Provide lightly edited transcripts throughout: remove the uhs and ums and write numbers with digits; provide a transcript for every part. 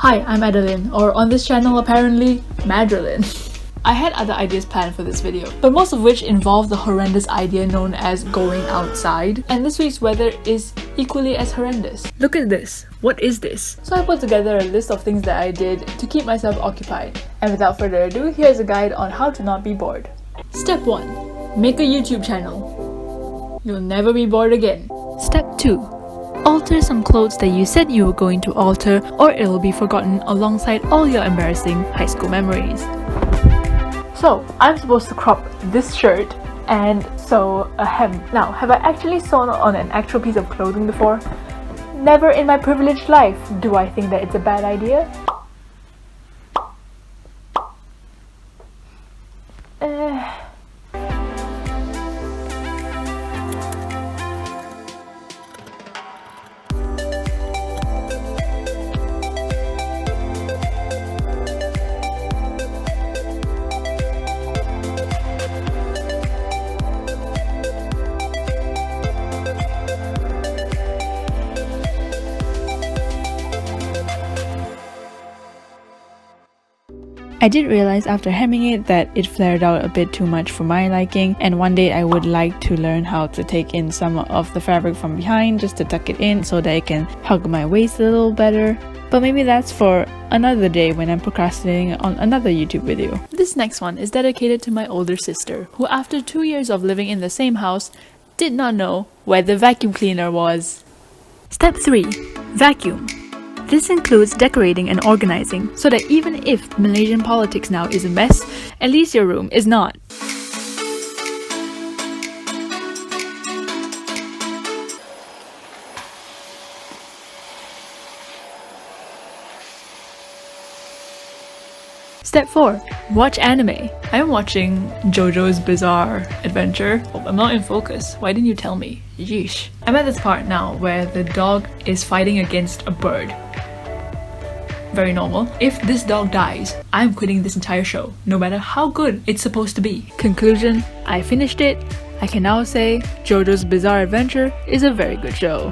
Hi, I'm Adeline, or on this channel apparently, Madrilyn. I had other ideas planned for this video, but most of which involve the horrendous idea known as going outside, and this week's weather is equally as horrendous. Look at this. What is this? So I put together a list of things that I did to keep myself occupied, and without further ado, here's a guide on how to not be bored. Step 1. Make a YouTube channel. You'll never be bored again. Step 2. Alter some clothes that you said you were going to alter, or it'll be forgotten alongside all your embarrassing high school memories. So, I'm supposed to crop this shirt and sew a hem. Now, have I actually sewn on an actual piece of clothing before? Never in my privileged life do I think that it's a bad idea. I did realize after hemming it that it flared out a bit too much for my liking, and one day I would like to learn how to take in some of the fabric from behind just to tuck it in so that it can hug my waist a little better. But maybe that's for another day when I'm procrastinating on another YouTube video. This next one is dedicated to my older sister, who after 2 years of living in the same house, did not know where the vacuum cleaner was. Step 3. Vacuum. This includes decorating and organizing, so that even if Malaysian politics now is a mess, at least your room is not. Step 4. Watch anime. I'm watching JoJo's Bizarre Adventure. Oh, I'm not in focus. Why didn't you tell me? Yeesh. I'm at this part now where the dog is fighting against a bird. Very normal. If this dog dies, I'm quitting this entire show, no matter how good it's supposed to be. Conclusion, I finished it. I can now say JoJo's Bizarre Adventure is a very good show.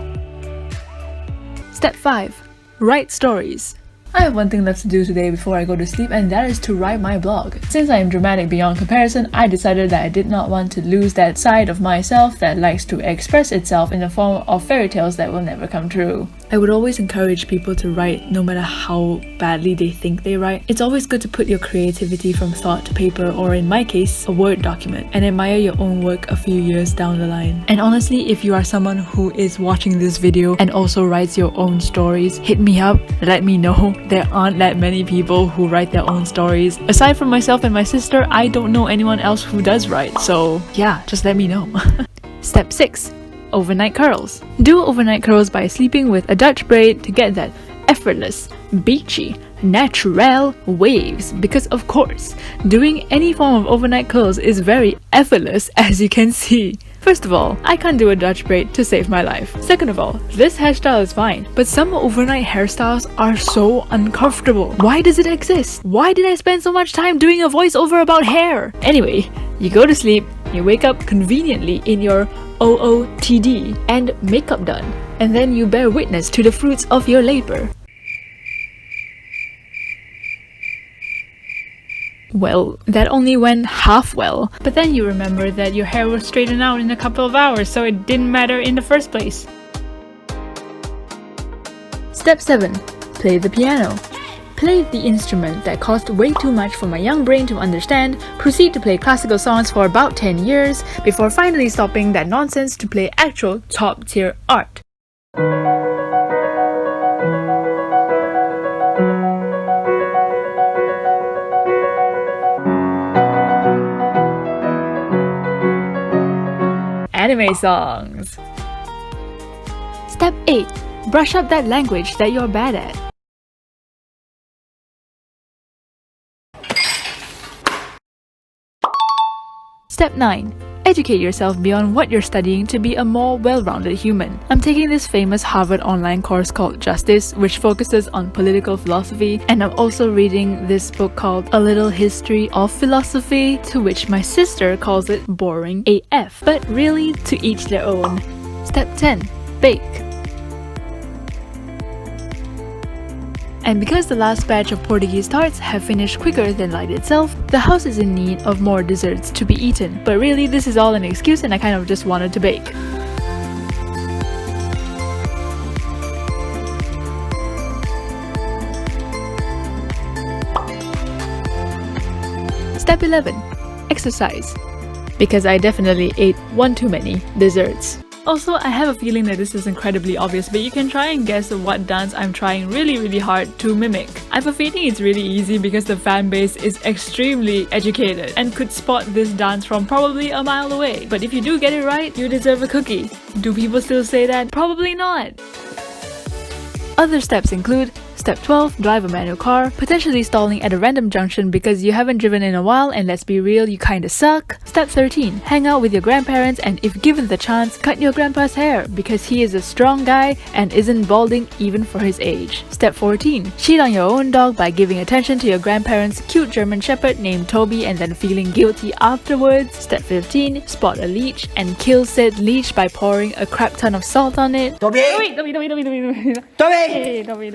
Step 5. Write stories. I have one thing left to do today before I go to sleep, and that is to write my blog. Since I am dramatic beyond comparison, I decided that I did not want to lose that side of myself that likes to express itself in the form of fairy tales that will never come true. I would always encourage people to write no matter how badly they think they write. It's always good to put your creativity from thought to paper, or in my case, a Word document, and admire your own work a few years down the line. And honestly, if you are someone who is watching this video and also writes your own stories, hit me up, let me know. There aren't that many people who write their own stories. Aside from myself and my sister, I don't know anyone else who does write, so yeah, just let me know. Step 6. Overnight curls. Do overnight curls by sleeping with a Dutch braid to get that effortless, beachy, natural waves, because of course, doing any form of overnight curls is very effortless, as you can see. First of all, I can't do a Dutch braid to save my life. Second of all, this hairstyle is fine, but some overnight hairstyles are so uncomfortable. Why does it exist? Why did I spend so much time doing a voiceover about hair? Anyway, you go to sleep, you wake up conveniently in your OOTD and makeup done, and then you bear witness to the fruits of your labor. Well, that only went half well, but then you remember that your hair will straighten out in a couple of hours, so it didn't matter in the first place. Step 7. Play the piano. Play the instrument that cost way too much for my young brain to understand, proceed to play classical songs for about 10 years, before finally stopping that nonsense to play actual top-tier art. Anime songs. Step 8. Brush up that language that you're bad at. Step 9. Educate yourself beyond what you're studying to be a more well-rounded human. I'm taking this famous Harvard online course called Justice, which focuses on political philosophy, and I'm also reading this book called A Little History of Philosophy, to which my sister calls it boring AF. But really, to each their own. Step 10. Bake. And because the last batch of Portuguese tarts have finished quicker than light itself, the house is in need of more desserts to be eaten. But really, this is all an excuse and I kind of just wanted to bake. Step 11. Exercise. Because I definitely ate one too many desserts. Also, I have a feeling that this is incredibly obvious, but you can try and guess what dance I'm trying really hard to mimic. I have a feeling it's really easy because the fan base is extremely educated and could spot this dance from probably a mile away. But if you do get it right, you deserve a cookie. Do people still say that? Probably not. Other steps include Step 12. Drive a manual car, potentially stalling at a random junction because you haven't driven in a while and let's be real, you kinda suck. Step 13. Hang out with your grandparents and if given the chance, cut your grandpa's hair because he is a strong guy and isn't balding even for his age. Step 14. Cheat on your own dog by giving attention to your grandparents' cute German shepherd named Toby and then feeling guilty afterwards. Step 15. Spot a leech and kill said leech by pouring a crap ton of salt on it. Toby! Toby!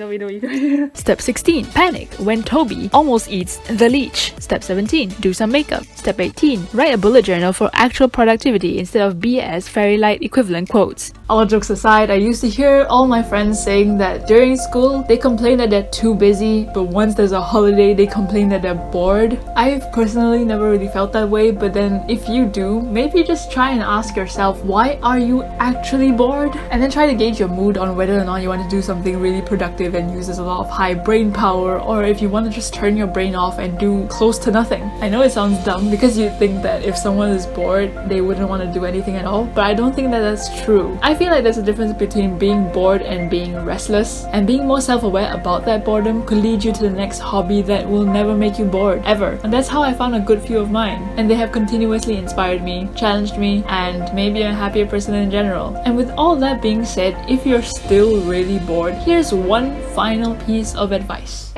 Step 16. Panic when Toby almost eats the leech. Step 17. Do some makeup. Step 18. Write a bullet journal for actual productivity instead of BS fairy light equivalent quotes. All jokes aside, I used to hear all my friends saying that during school, they complain that they're too busy, but once there's a holiday, they complain that they're bored. I've personally never really felt that way, but then if you do, maybe just try and ask yourself, why are you actually bored? And then try to gauge your mood on whether or not you want to do something really productive and uses a lot of high brain power, or if you want to just turn your brain off and do close to nothing. I know it sounds dumb because you think that if someone is bored, they wouldn't want to do anything at all, but I don't think that that's true. I feel like there's a difference between being bored and being restless, and being more self-aware about that boredom could lead you to the next hobby that will never make you bored, ever. And that's how I found a good few of mine, and they have continuously inspired me, challenged me, and made me a happier person in general. And with all that being said, if you're still really bored, here's one final piece of advice.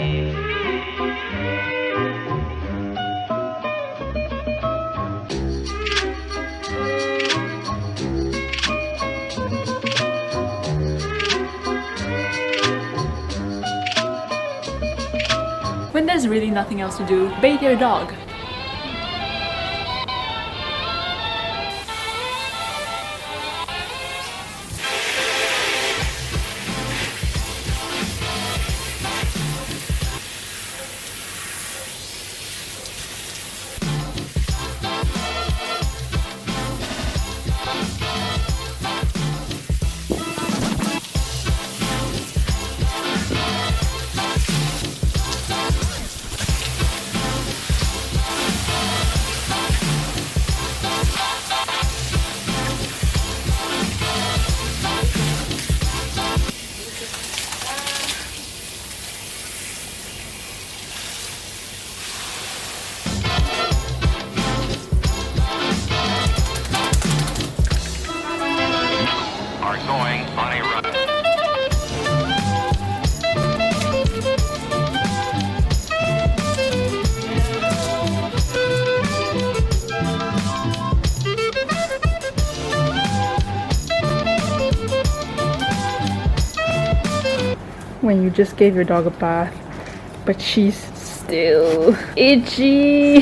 When there's really nothing else to do, bathe your dog. Going on a run. When you just gave your dog a bath, but she's still itchy.